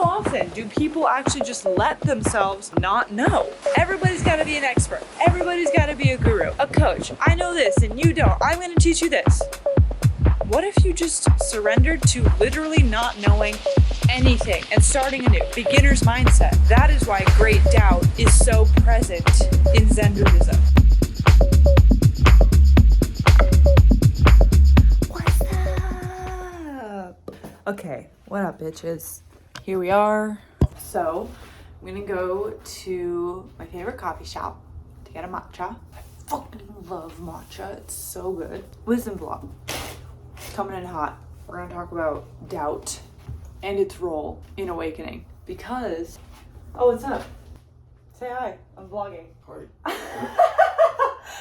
how often do people actually just let themselves not know? Everybody's got to be an expert. Everybody's got to be a guru, a coach. I know this and you don't. I'm going to teach you this. What if you just surrendered to literally not knowing anything and starting anew? Beginner's mindset. That is why great doubt is so present in Zen Buddhism. What's up? Okay, what up, bitches? Here we are. So, I'm gonna go to my favorite coffee shop to get a matcha. I fucking love matcha. It's so good. Wisdom vlog. Coming in hot. We're gonna talk about doubt and its role in awakening. Because, oh, what's up? Say hi. I'm vlogging. Hi.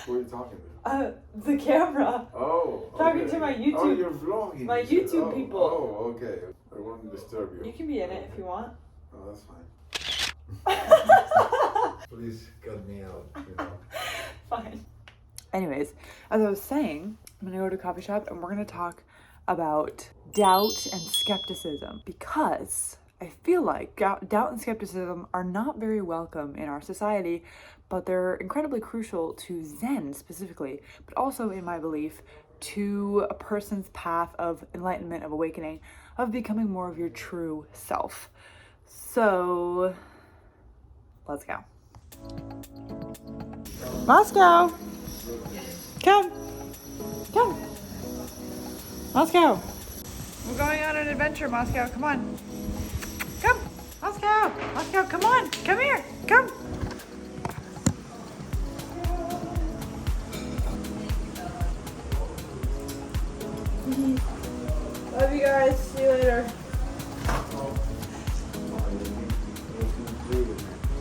What are you talking about? The camera. Oh, okay. Talking to my YouTube. Oh, you're vlogging. My YouTube people. Oh, okay. I won't disturb you. You can be in it if you want. Oh, that's fine. Please cut me out, you know. Fine. Anyways, as I was saying, I'm gonna go to a coffee shop and we're gonna talk about doubt and skepticism, because I feel like doubt and skepticism are not very welcome in our society, but they're incredibly crucial to Zen specifically, but also, in my belief, to a person's path of enlightenment, of awakening, of becoming more of your true self. So, let's go. Moscow! Come! Come! Moscow! We're going on an adventure, Moscow. Come on. Come! Moscow! Moscow, come on! Come here! Come! Love you guys. See you later.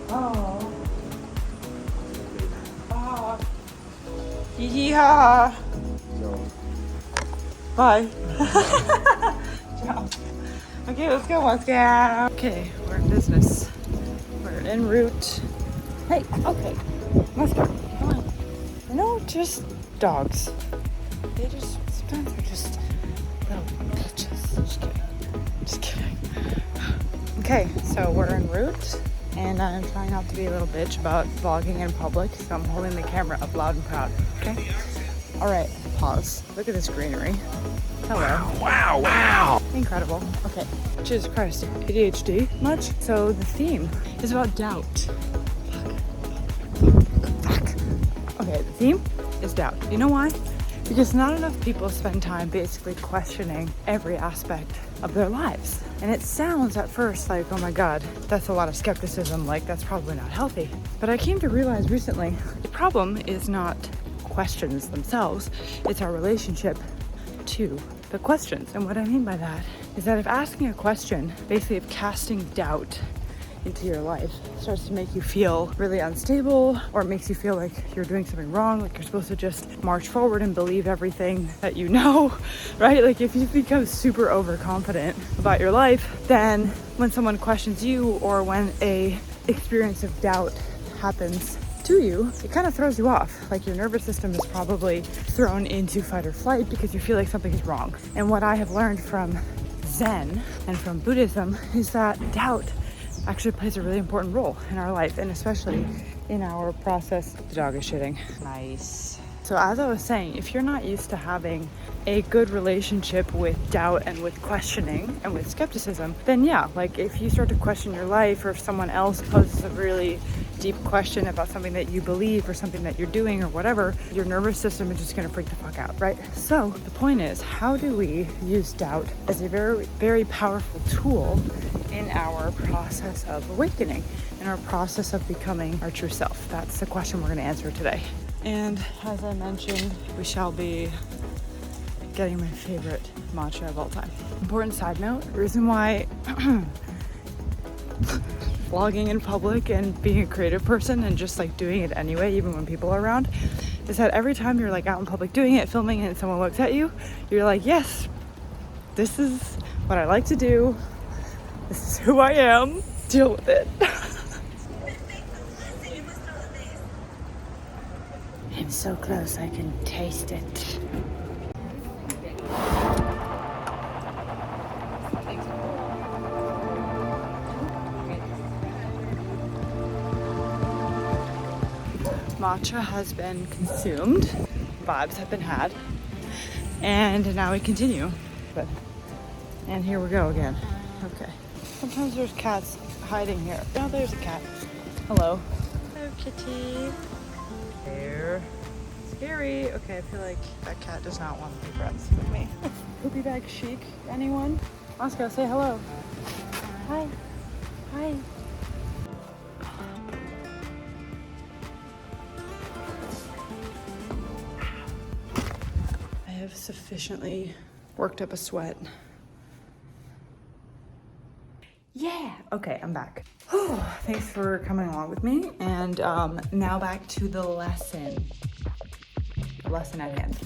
Oh. Ah. Hee hee ha. Bye. Ciao. Okay, let's go, Moscow. Okay, we're in business. We're en route. Hey, okay. Moscow, come on. No, just dogs. They just, sometimes they're just little bitches. Just kidding. Just kidding. Okay, so we're en route. And I'm trying not to be a little bitch about vlogging in public, so I'm holding the camera up loud and proud, okay? All right, pause. Look at this greenery. Hello. Wow, wow. Incredible. Okay, Jesus Christ, ADHD much? So the theme is about doubt. Fuck. Okay, the theme is doubt. You know why? Because not enough people spend time basically questioning every aspect of their lives. And it sounds at first like, oh my God, that's a lot of skepticism, like that's probably not healthy. But I came to realize recently, the problem is not questions themselves, it's our relationship to the questions. And what I mean by that is that if asking a question, basically if casting doubt into your life, starts to make you feel really unstable, or it makes you feel like you're doing something wrong, like you're supposed to just march forward and believe everything that you know, right? Like if you become super overconfident about your life, then when someone questions you, or when a experience of doubt happens to you, it kind of throws you off. Like your nervous system is probably thrown into fight or flight because you feel like something is wrong. And what I have learned from Zen and from Buddhism is that doubt actually plays a really important role in our life, and especially in our process. The dog is shitting. Nice. So as I was saying, if you're not used to having a good relationship with doubt and with questioning and with skepticism, then yeah, like if you start to question your life, or if someone else poses a really deep question about something that you believe or something that you're doing or whatever, your nervous system is just gonna freak the fuck out, right? So the point is, how do we use doubt as a very, very powerful tool in our process of awakening, in our process of becoming our true self? That's the question we're gonna answer today. And as I mentioned, we shall be getting my favorite matcha of all time. Important side note, the reason why vlogging in public and being a creative person and just like doing it anyway, even when people are around, is that every time you're like out in public doing it, filming it, and someone looks at you, you're like, yes, this is what I like to do. This is who I am. Deal with it. I'm so close, I can taste it. matcha has been consumed, vibes have been had, and now we continue. And here we go again. Okay. Sometimes there's cats hiding here. Oh, there's a cat. Hello. Hello, kitty. There. Scary. Okay, I feel like that cat does not want to be friends with me. Poopy bag chic, anyone? Oscar, say hello. Hi. Hi. I have sufficiently worked up a sweat. Yeah. Okay, I'm back. Whew, thanks for coming along with me. And now back to the lesson. The lesson at hand.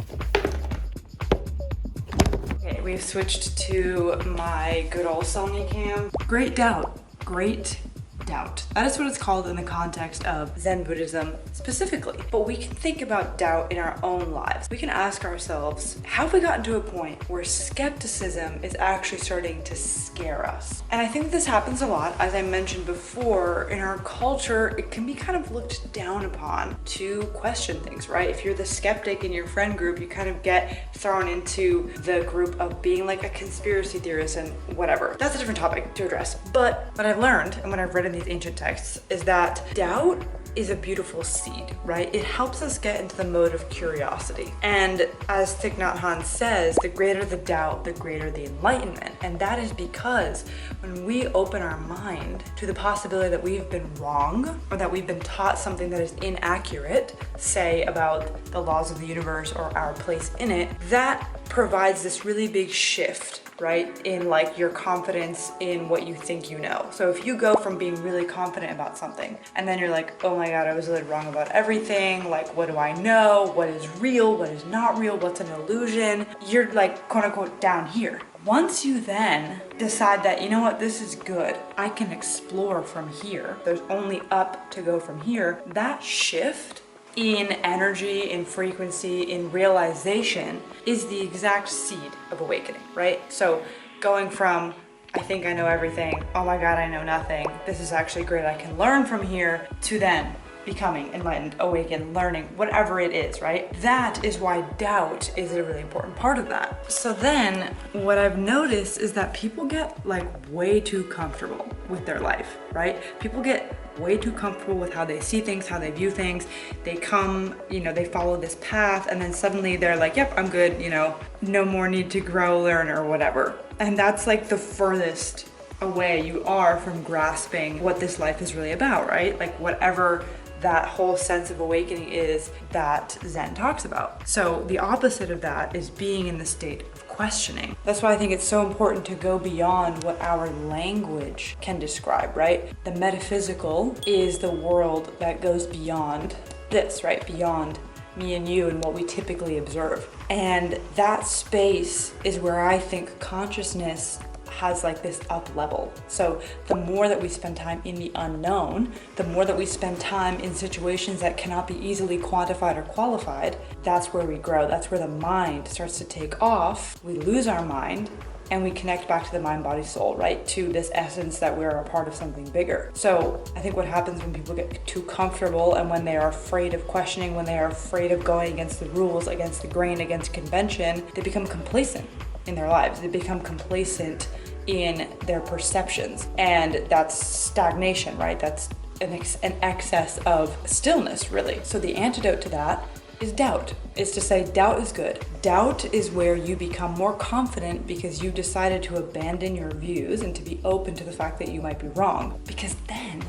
Okay, we've switched to my good old Sony cam. Great doubt. Great doubt. That is what it's called in the context of Zen Buddhism specifically. But we can think about doubt in our own lives. We can ask ourselves, how have we gotten to a point where skepticism is actually starting to scare us? And I think this happens a lot. As I mentioned before, in our culture, it can be kind of looked down upon to question things, right? If you're the skeptic in your friend group, you kind of get thrown into the group of being like a conspiracy theorist and whatever. That's a different topic to address. But what I've learned and what I've read in these ancient texts is that doubt is a beautiful seed, right? It helps us get into the mode of curiosity. And as Thich Nhat Hanh says, the greater the doubt, the greater the enlightenment. And that is because when we open our mind to the possibility that we've been wrong or that we've been taught something that is inaccurate, say about the laws of the universe or our place in it, that provides this really big shift, right? In like your confidence in what you think you know. So if you go from being really confident about something and then you're like, oh my God, I was really wrong about everything. Like, what do I know? What is real? What is not real? What's an illusion? You're like, quote unquote, down here. Once you then decide that, you know what, this is good, I can explore from here. There's only up to go from here. That shift in energy, in frequency, in realization is the exact seed of awakening, right? So going from, I think I know everything, oh my God, I know nothing, this is actually great, I can learn from here, to then becoming enlightened, awakened, learning, whatever it is, right? That is why doubt is a really important part of that. So then what I've noticed is that people get like way too comfortable with their life, right? People get way too comfortable with how they see things, how they view things. They come, you know, they follow this path and then suddenly they're like, yep, I'm good, you know, no more need to grow, learn, or whatever. And that's like the furthest away you are from grasping what this life is really about, right? Like whatever that whole sense of awakening is that Zen talks about. So the opposite of that is being in the state of questioning. That's why I think it's so important to go beyond what our language can describe, right? The metaphysical is the world that goes beyond this, right? Beyond me and you and what we typically observe. And that space is where I think consciousness has like this up level. So the more that we spend time in the unknown, the more that we spend time in situations that cannot be easily quantified or qualified, that's where we grow. That's where the mind starts to take off. We lose our mind and we connect back to the mind, body, soul, right? To this essence that we're a part of something bigger. So I think what happens when people get too comfortable and when they are afraid of questioning, when they are afraid of going against the rules, against the grain, against convention, they become complacent in their lives. They become complacent in their perceptions, and that's stagnation, right? That's an excess of stillness, really. So the antidote to that is doubt. Is to say doubt is good. Doubt is where you become more confident because you decided to abandon your views and to be open to the fact that you might be wrong. Because then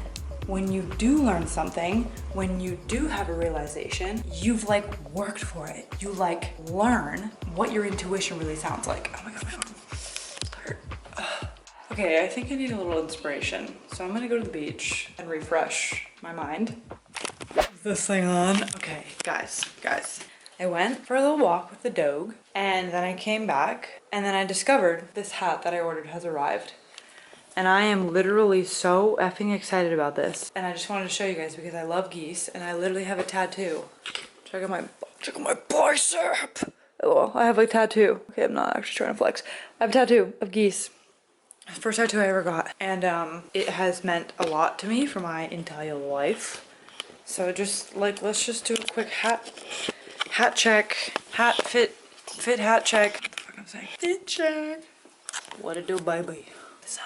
when you do learn something, when you do have a realization, you've like worked for it. You like learn what your intuition really sounds like. Oh my God, my arm. Okay, I think I need a little inspiration. So I'm gonna go to the beach and refresh my mind. Is this thing on? Okay, guys. I went for a little walk with the dog and then I came back and then I discovered this hat that I ordered has arrived. And I am literally so effing excited about this. And I just wanted to show you guys because I love geese and I literally have a tattoo. Check out my bicep. Oh, I have a tattoo. Okay, I'm not actually trying to flex. I have a tattoo of geese. First tattoo I ever got, and it has meant a lot to me for my entire life. So just like, let's just do a quick hat check. Fit hat check. What the fuck I'm saying? Fit check. What it do, baby? This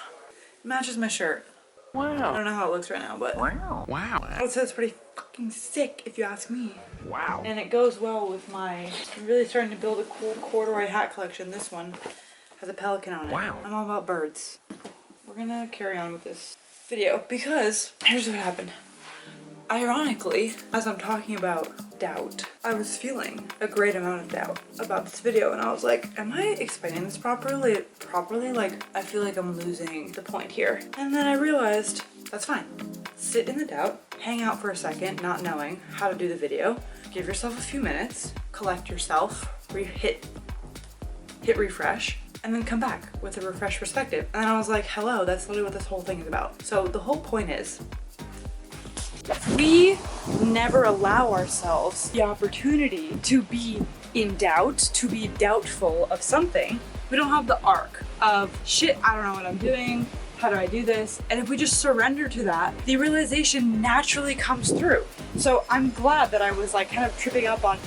matches my shirt. Wow. I don't know how it looks right now, but wow. I would say it's pretty fucking sick if you ask me. Wow. And it goes well with my, I'm really starting to build a cool corduroy hat collection. This one has a pelican on it. Wow. I'm all about birds. We're gonna carry on with this video because here's what happened. Ironically, as I'm talking about doubt, I was feeling a great amount of doubt about this video, and I was like, am I explaining this properly? Like, I feel like I'm losing the point here. And then I realized, that's fine. Sit in the doubt, hang out for a second, not knowing how to do the video, give yourself a few minutes, collect yourself, hit refresh, and then come back with a refreshed perspective. And then I was like, hello, that's literally what this whole thing is about. So the whole point is, we never allow ourselves the opportunity to be in doubt, to be doubtful of something. We don't have the arc of, shit, I don't know what I'm doing, how do I do this? And if we just surrender to that, the realization naturally comes through. So I'm glad that I was like kind of tripping up on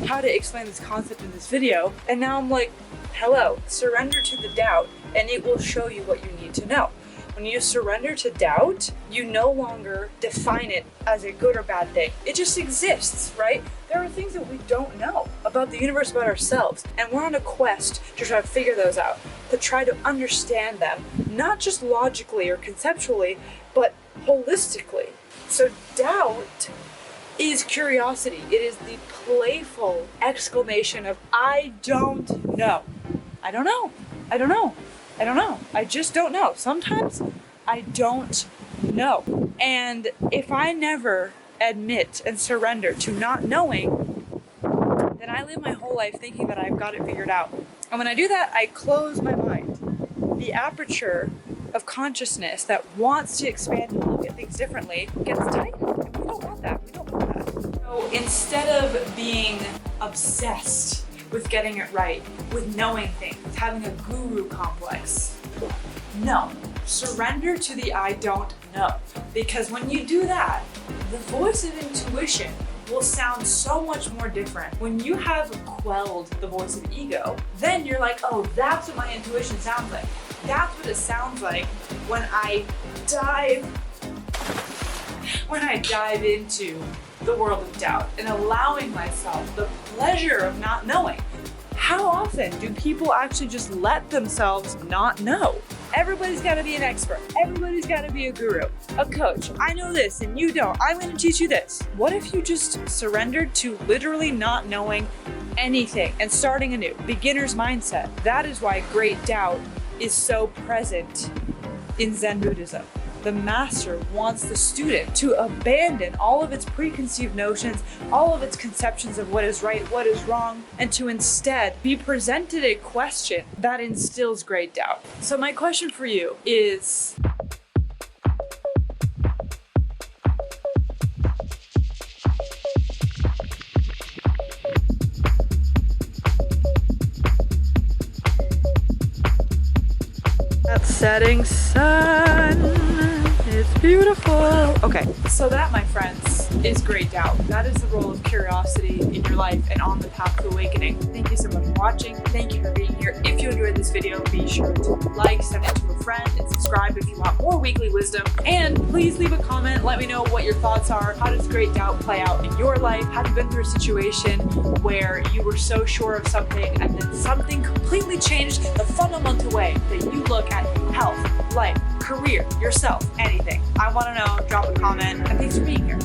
how to explain this concept in this video. And now I'm like, hello, surrender to the doubt and it will show you what you need to know. When you surrender to doubt, you no longer define it as a good or bad thing. It just exists, right? There are things that we don't know about the universe, about ourselves, and we're on a quest to try to figure those out, to try to understand them, not just logically or conceptually, but holistically. So doubt is curiosity. It is the playful exclamation of, I don't know. I don't know. I don't know. I don't know. I just don't know. Sometimes I don't know. And if I never admit and surrender to not knowing, then I live my whole life thinking that I've got it figured out. And when I do that, I close my mind. The aperture of consciousness that wants to expand and look at things differently gets tightened. And we don't want that. We don't want that. So instead of being obsessed with getting it right, with knowing things, having a guru complex. No, surrender to the I don't know. Because when you do that, the voice of intuition will sound so much more different. When you have quelled the voice of ego, then you're like, oh, that's what my intuition sounds like. That's what it sounds like when I dive into the world of doubt and allowing myself the pleasure of not knowing. How often do people actually just let themselves not know? Everybody's got to be an expert. Everybody's got to be a guru, a coach. I know this and you don't. I'm going to teach you this. What if you just surrendered to literally not knowing anything and starting anew? Beginner's mindset. That is why great doubt is so present in Zen Buddhism. The master wants the student to abandon all of its preconceived notions, all of its conceptions of what is right, what is wrong, and to instead be presented a question that instills great doubt. So my question for you is, that setting sun. It's beautiful. Okay, so that, my friends, is great doubt. That is the role of curiosity in your life and on the path to awakening. Thank you so much for watching. Thank you for being here. If you enjoyed this video, be sure to like, send it to a friend, and subscribe if you want more weekly wisdom. And please leave a comment. Let me know what your thoughts are. How does great doubt play out in your life? Have you been through a situation where you were so sure of something and then something completely changed the fundamental way that you look at health, life, career, yourself, anything? I want to know. Drop a comment, and thanks for being here.